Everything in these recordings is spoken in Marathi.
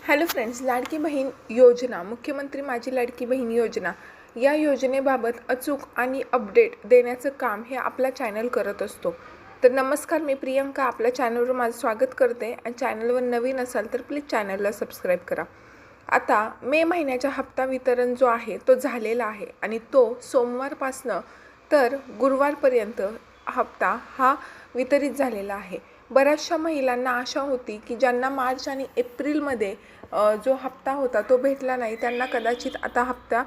हॅलो फ्रेंड्स, लाडकी बहीण योजना, मुख्यमंत्री माझी लाडकी बहीण योजना या योजनेबाबत अचूक आणि अपडेट देण्याचं काम हे आपला चॅनल करत असतो. तर नमस्कार, मी प्रियंका आपल्या चॅनलवर माझं स्वागत करते आणि चॅनलवर नवीन असाल तर प्लीज चॅनलला सबस्क्राईब करा. आता मे महिन्याचा हप्ता वितरण जो आहे तो झालेला आहे आणि तो सोमवारपासनं तर गुरुवारपर्यंत हप्ता हा वितरित झालेला आहे. बऱ्याचशा महिलांना आशा होती की ज्यांना मार्च आणि एप्रिलमध्ये जो हप्ता होता तो भेटला नाही त्यांना कदाचित आता हप्ता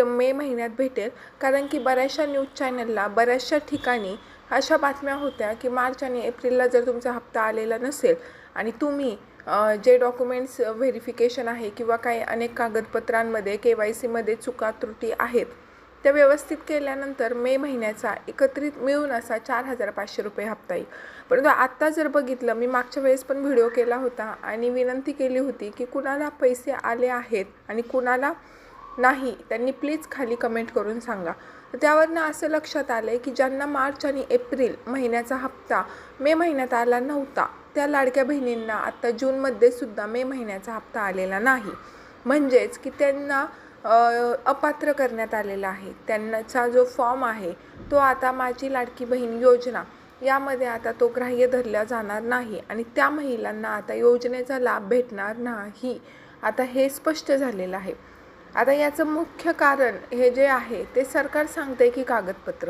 मे महिन्यात भेटेल. कारण की बऱ्याचशा न्यूज चॅनलला बऱ्याचशा ठिकाणी अशा बातम्या होत्या की मार्च आणि एप्रिलला जर तुमचा हप्ता आलेला नसेल आणि तुम्ही जे डॉक्युमेंट्स व्हेरिफिकेशन आहे किंवा काही अनेक कागदपत्रांमध्ये KYCमध्ये चुका त्रुटी आहेत त्या व्यवस्थित केल्यानंतर मे महिन्याचा एकत्रित मिळून असा 4,500 रुपये हप्ता येईल. परंतु आत्ता जर बघितलं, मी मागच्या वेळेस पण व्हिडिओ केला होता आणि विनंती केली होती की कुणाला पैसे आले आहेत आणि कुणाला नाही त्यांनी प्लीज खाली कमेंट करून सांगा. तर त्यावरनं असं लक्षात आलं आहे की ज्यांना मार्च आणि एप्रिल महिन्याचा हप्ता मे महिन्यात आला नव्हता त्या लाडक्या बहिणींना आत्ता जूनमध्ये सुद्धा मे महिन्याचा हप्ता आलेला नाही. म्हणजेच की त्यांना अपात्र करण्यात आलेला आहे. त्यांचा जो फॉर्म आहे तो आता माझी लाडकी बहीण योजना यामध्ये आता तो ग्राह्य धरला जाणार नाही आणि त्या महिलांना आता योजनेचा लाभ भेटणार नाही. आता हे स्पष्ट झालेलं आहे. आता याचं मुख्य कारण हे जे आहे ते सरकार सांगते की कागदपत्र,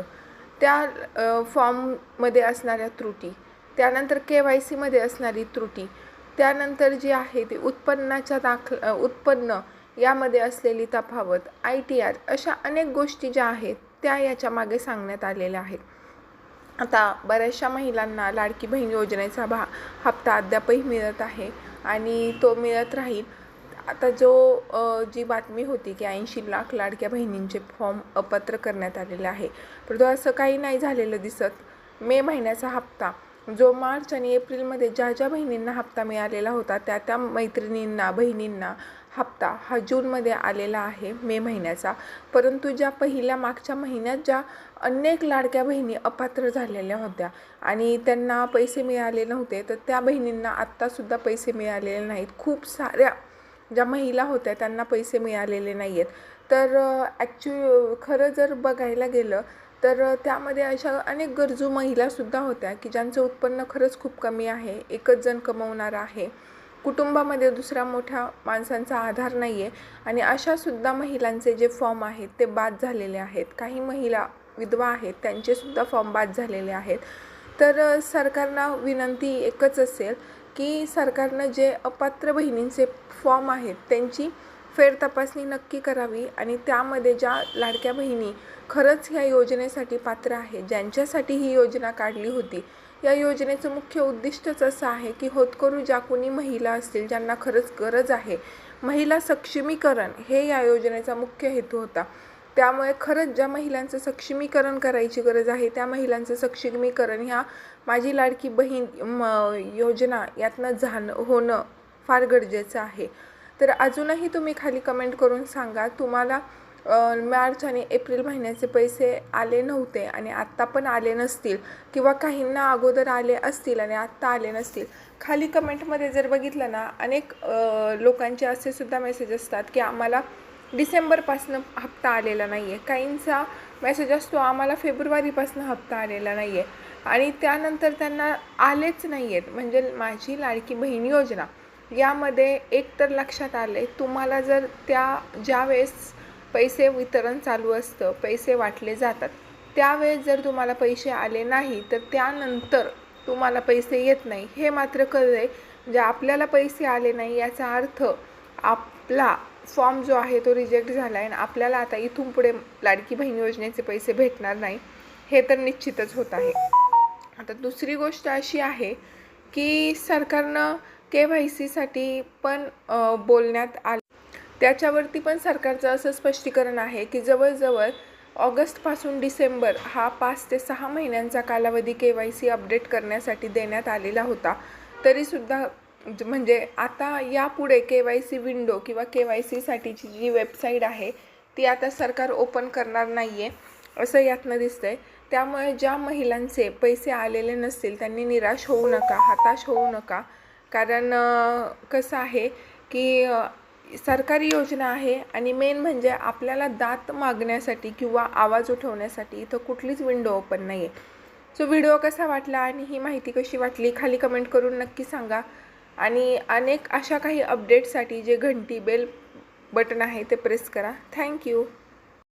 त्या फॉर्ममध्ये असणाऱ्या त्रुटी, त्यानंतर KYCमध्ये असणारी त्रुटी, त्यानंतर जी आहे ती उत्पन्नाच्या उत्पन्न यामध्ये असलेली तफावत, ITR, अशा अनेक गोष्टी ज्या आहेत त्या याच्या मागे सांगण्यात आलेल्या आहेत. आता बऱ्याचशा महिलांना लाडकी बहीण योजनेचा हप्ता अद्यापही मिळत आहे आणि तो मिळत राहील. आता जी बातमी होती की 80 लाख लाडक्या बहिणींचे फॉर्म अपात्र करण्यात आलेले आहे, परंतु असं काही नाही झालेलं दिसत. मे महिन्याचा हप्ता जो मार्च आणि एप्रिलमध्ये ज्या बहिणींना हप्ता मिळालेला होता त्या मैत्रिणींना, बहिणींना हप्ता हा जूनमध्ये आलेला आहे मे महिन्याचा. परंतु ज्या पहिल्या मागच्या महिन्यात ज्या अनेक लाडक्या बहिणी अपात्र झालेल्या होत्या आणि त्यांना पैसे मिळाले नव्हते, तर त्या बहिणींना आत्तासुद्धा पैसे मिळालेले नाहीत. खूप साऱ्या ज्या महिला होत्या त्यांना पैसे मिळालेले नाही आहेत. तर खरं जर बघायला गेलं तर त्यामध्ये अशा अनेक गरजू महिलासुद्धा होत्या की ज्यांचं उत्पन्न खरंच खूप कमी आहे, एकच जण कमवणारा आहे, कुटुंबामध्ये दुसऱ्या मोठ्या माणसांचा आधार नाही आहे आणि अशासुद्धा महिलांचे जे फॉर्म आहेत ते बाद झालेले आहेत. काही महिला विधवा आहेत त्यांचेसुद्धा फॉर्म बाद झालेले आहेत. तर सरकारला विनंती एकच असेल की सरकारनं जे अपात्र बहिणींचे फॉर्म आहेत त्यांची फेरतपासणी नक्की करावी आणि त्यामध्ये ज्या लाडक्या बहिणी खरंच ह्या योजनेसाठी पात्र आहे, ज्यांच्यासाठी ही योजना काढली होती, या योजनेचं मुख्य उद्दिष्टच असं आहे की होतकरू ज्या कोणी महिला असतील ज्यांना खरंच गरज आहे, महिला सक्षमीकरण हे या योजनेचा मुख्य हेतू होता. त्यामुळे खरंच ज्या महिलांचं सक्षमीकरण करायची गरज आहे त्या महिलांचं सक्षमीकरण ह्या माझी लाडकी बहीण योजना यातनं होणं फार गरजेचं आहे. तर अजूनही तुम्ही खाली कमेंट करून सांगा तुम्हाला मार्च आणि एप्रिल महिन्याचे पैसे आले नव्हते आणि आत्ता पण आले नसतील किंवा काहींना अगोदर आले असतील आणि आत्ता आले नसतील. खाली कमेंटमध्ये जर बघितलं ना, अनेक लोकांचे असे सुद्धा मेसेज असतात की आम्हाला डिसेंबरपासून हप्ता आलेला नाही आहे. काहींचा मेसेज असतो आम्हाला फेब्रुवारीपासून हप्ता आलेला नाही आहे आणि त्यानंतर त्यांना आलेच नाही आहेत. म्हणजे माझी लाडकी बहीण योजना यामध्ये एक तर लक्षात आले, तुम्हाला जर ज्यावेळेस पैसे वितरण चालू असतं, पैसे वाटले जातात, त्यावेळेस जर तुम्हाला पैसे आले नाही तर त्यानंतर तुम्हाला पैसे येत नाही हे मात्र कळले. म्हणजे आपल्याला पैसे आले नाही याचा अर्थ आपला फॉर्म जो आहे तो रिजेक्ट झाला आहे आणि आपल्याला आता इथून पुढे लाडकी बहीण योजनेचे पैसे भेटणार नाही हे तर निश्चितच होत आहे. आता दुसरी गोष्ट अशी आहे की सरकारनं KYCसाठी पण बोलण्यात आलं. त्याच्यावरती पण सरकारचं असं स्पष्टीकरण आहे की जवळजवळ ऑगस्टपासून डिसेंबर हा 5 ते 6 महिन्यांचा कालावधी KYC अपडेट करण्यासाठी देण्यात आलेला होता. तरीसुद्धा म्हणजे आता यापुढे KYC विंडो किंवा KYCसाठीची जी वेबसाईट आहे ती आता सरकार ओपन करणार नाही आहे असं यातनं दिसतंय. त्यामुळे ज्या महिलांचे पैसे आलेले नसतील त्यांनी निराश होऊ नका, हताश होऊ नका. कारण कसं आहे की सरकारी योजना आहे आणि मेन म्हणजे आपल्याला दात मागण्यासाठी किंवा आवाज उठवण्यासाठी इथं कुठलीच विंडो ओपन नाही आहे. सो व्हिडिओ कसा वाटला आणि ही माहिती कशी वाटली खाली कमेंट करून नक्की सांगा. आणि अनेक अशा काही अपडेटसाठी जे घंटी बेल बटन आहे ते प्रेस करा. थँक्यू.